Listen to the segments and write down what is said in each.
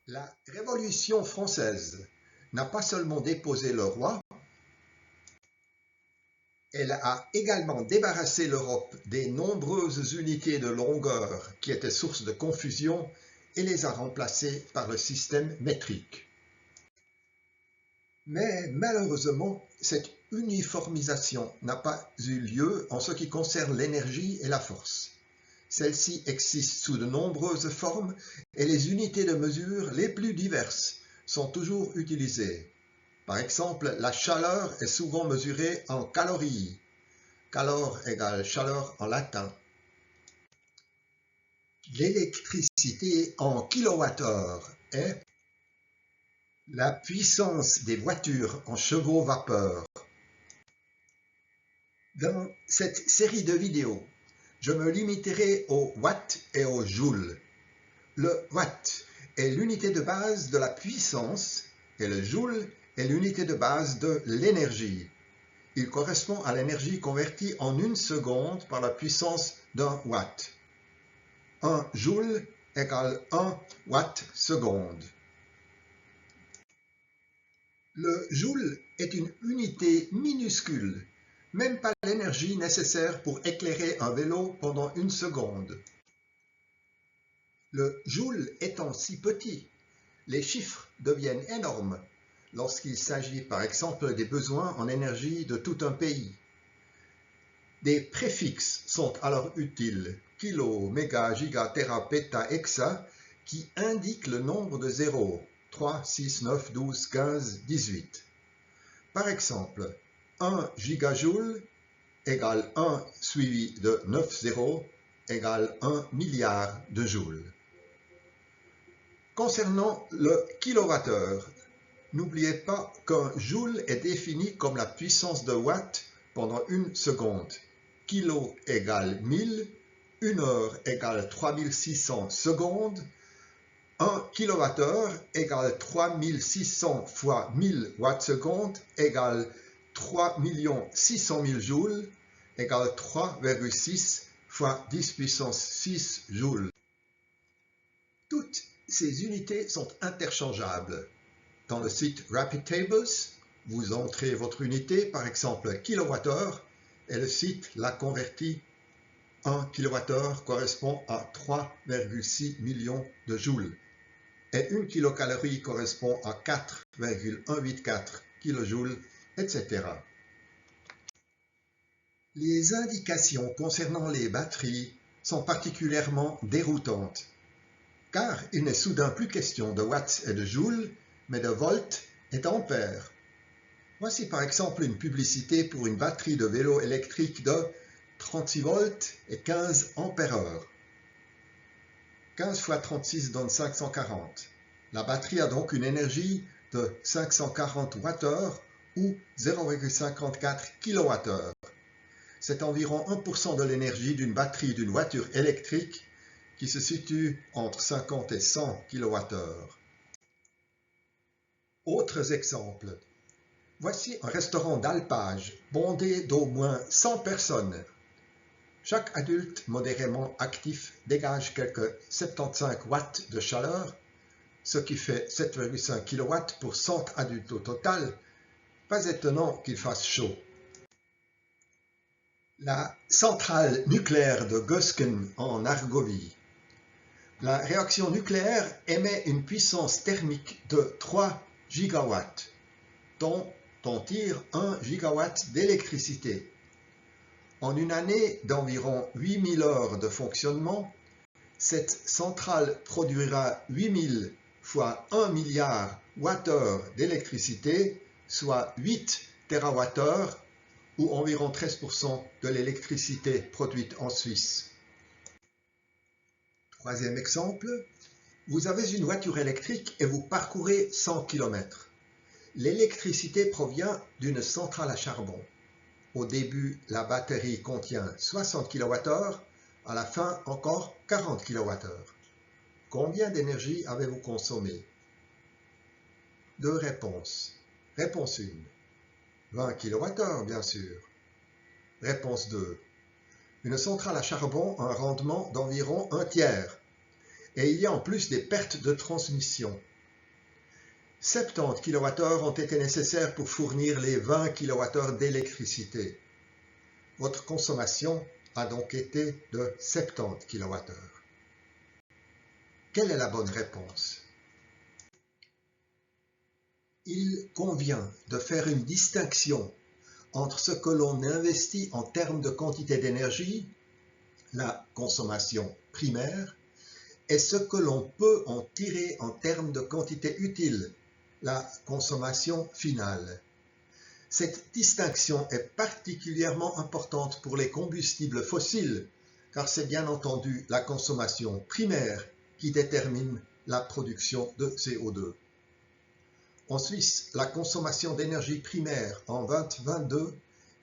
La Révolution française n'a pas seulement déposé le roi, elle a également débarrassé l'Europe des nombreuses unités de longueur qui étaient source de confusion et les a remplacées par le système métrique. Mais malheureusement, cette uniformisation n'a pas eu lieu en ce qui concerne l'énergie et la force. Celles-ci existent sous de nombreuses formes et les unités de mesure les plus diverses sont toujours utilisées. Par exemple, la chaleur est souvent mesurée en calories. Calor égale chaleur en latin. L'électricité en kilowattheure est la puissance des voitures en chevaux-vapeur. Dans cette série de vidéos, je me limiterai au watt et au joule. Le watt est l'unité de base de la puissance et le joule est l'unité de base de l'énergie. Il correspond à l'énergie convertie en une seconde par la puissance d'un watt. 1 joule égale 1 watt seconde. Le joule est une unité minuscule, même pas l'énergie nécessaire pour éclairer un vélo pendant une seconde. Le joule étant si petit, les chiffres deviennent énormes lorsqu'il s'agit par exemple des besoins en énergie de tout un pays. Des préfixes sont alors utiles, kilo, méga, giga, téra, péta, hexa, qui indiquent le nombre de zéros, 3, 6, 9, 12, 15, 18. Par exemple, 1 gigajoule égale 1 suivi de 9 zéros égale 1 milliard de joules. Concernant le kilowattheure, n'oubliez pas qu'un joule est défini comme la puissance de watt pendant une seconde. Kilo égale 1000, 1 heure égale 3600 secondes, 1 kWh égale 3600 fois 1000 watts-secondes égale 3 600 000 joules égale 3,6 fois 10 puissance 6 joules. Toutes ces unités sont interchangeables. Dans le site Rapid Tables, vous entrez votre unité, par exemple kilowattheure, et le site la convertit. 1 kWh correspond à 3,6 millions de joules et 1 kilocalorie correspond à 4,184 kJ, etc. Les indications concernant les batteries sont particulièrement déroutantes, car il n'est soudain plus question de watts et de joules, mais de volts et d'ampères. Voici par exemple une publicité pour une batterie de vélo électrique de 36 volts et 15 ampères-heure. 15 fois 36 donne 540. La batterie a donc une énergie de 540 Wh ou 0,54 kWh. C'est environ 1% de l'énergie d'une batterie d'une voiture électrique qui se situe entre 50 et 100 kWh. Autres exemples. Voici un restaurant d'alpage bondé d'au moins 100 personnes. Chaque adulte modérément actif dégage quelques 75 watts de chaleur, ce qui fait 7,5 kW pour 100 adultes au total. Pas étonnant qu'il fasse chaud. La centrale nucléaire de Gösgen en Argovie. La réaction nucléaire émet une puissance thermique de 3 gigawatts, dont on tire 1 gigawatt d'électricité. En une année d'environ 8000 heures de fonctionnement, cette centrale produira 8000 fois 1 milliard Wh d'électricité, soit 8 TWh, ou environ 13% de l'électricité produite en Suisse. Troisième exemple, vous avez une voiture électrique et vous parcourez 100 km. L'électricité provient d'une centrale à charbon. Au début, la batterie contient 60 kWh, à la fin encore 40 kWh. Combien d'énergie avez-vous consommé? Deux réponses. Réponse 1. 20 kWh, bien sûr. Réponse 2. Une centrale à charbon a un rendement d'environ un tiers. Et il y a en plus des pertes de transmission. 70 kWh ont été nécessaires pour fournir les 20 kWh d'électricité. Votre consommation a donc été de 70 kWh. Quelle est la bonne réponse? Il convient de faire une distinction entre ce que l'on investit en termes de quantité d'énergie, la consommation primaire, et ce que l'on peut en tirer en termes de quantité utile, la consommation finale. Cette distinction est particulièrement importante pour les combustibles fossiles, car c'est bien entendu la consommation primaire qui détermine la production de CO2. En Suisse, la consommation d'énergie primaire en 2022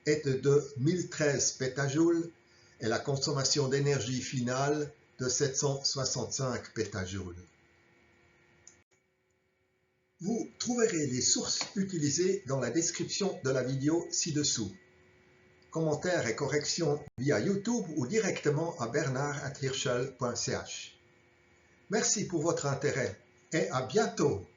est de 1013 pétajoules et la consommation d'énergie finale de 765 pétajoules. Vous trouverez les sources utilisées dans la description de la vidéo ci-dessous. Commentaires et corrections via YouTube ou directement à bernard@hirschel.ch. Merci pour votre intérêt et à bientôt!